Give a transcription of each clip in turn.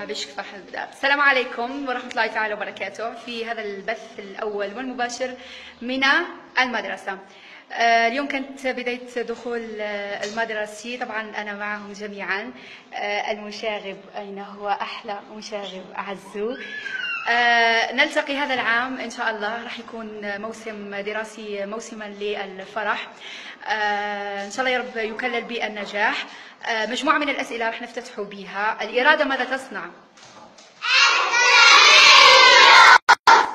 بشك فرح البداية. السلام عليكم ورحمة الله تعالى وبركاته في هذا البث الأول والمباشر من المدرسة. اليوم كانت بداية دخول المدرسي، طبعا أنا معهم جميعا. المشاغب أين هو أحلى مشاغب أعزو. نلتقي هذا العام إن شاء الله، راح يكون موسم دراسي موسما للفرح. إن شاء الله يا رب يكلل بالنجاح. مجموعة من الأسئلة راح نفتتح بها. الإرادة ماذا تصنع؟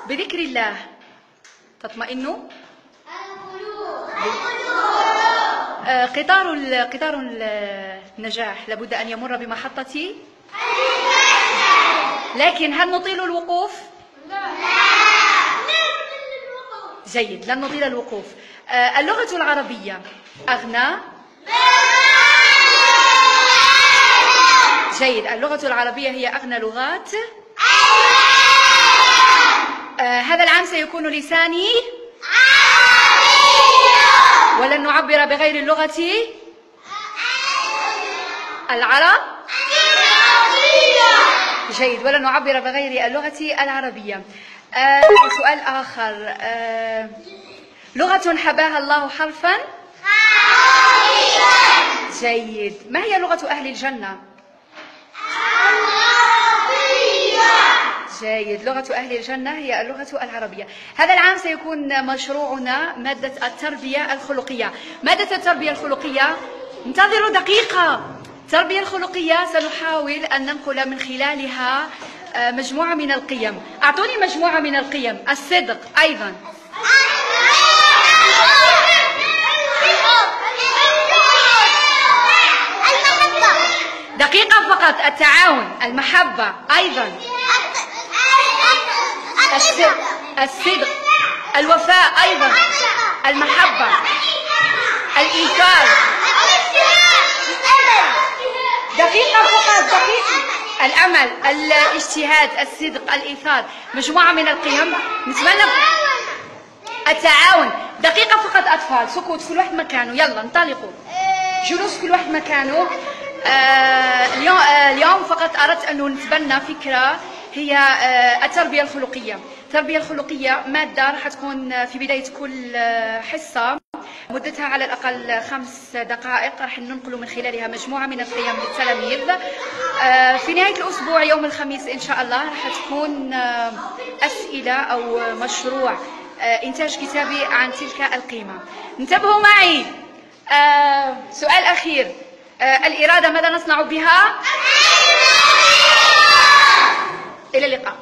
بذكر الله تطمئن قطار النجاح لابد أن يمر بمحطة، لكن هل نطيل الوقوف؟ لا. جيد، لن نطيل الوقوف. اللغة العربية أغنى. جيد، اللغة العربية هي أغنى لغات. هذا العام سيكون لساني ولن نعبر بغير اللغة العرب. جيد، ولن نعبر بغير اللغة العربية. سؤال آخر، لغة حباها الله حرفا. جيد، ما هي لغة أهل الجنة؟ جيد، لغة أهل الجنة هي اللغة العربية. هذا العام سيكون مشروعنا مادة التربية الخلقية. مادة التربية الخلقية، انتظروا دقيقة. التربية الخلقية سنحاول أن ننقل من خلالها مجموعة من القيم. أعطوني مجموعة من القيم. الصدق أيضا، دقيقة فقط. التعاون، المحبة أيضا، الصدق، الوفاء أيضا، المحبة، الإيثار. دقيقة فقط، دقيقة. الأمل، الاجتهاد، الصدق، الإيثار، مجموعة من القيم. نتمنى التعاون. دقيقة فقط أطفال، سكوت، كل واحد مكانه. يلا انطلقوا، جلوس كل واحد مكانه. اليوم فقط أردت أن نتبنى فكرة هي التربية الخلقية. التربية الخلقية مادة راح تكون في بداية كل حصة، مدتها على الأقل 5 دقائق، راح ننقل من خلالها مجموعة من القيم للتلاميذ. في نهاية الأسبوع يوم الخميس إن شاء الله راح تكون أسئلة أو مشروع إنتاج كتابي عن تلك القيمة. انتبهوا معي. سؤال أخير، الإرادة ماذا نصنع بها؟ إلى اللقاء.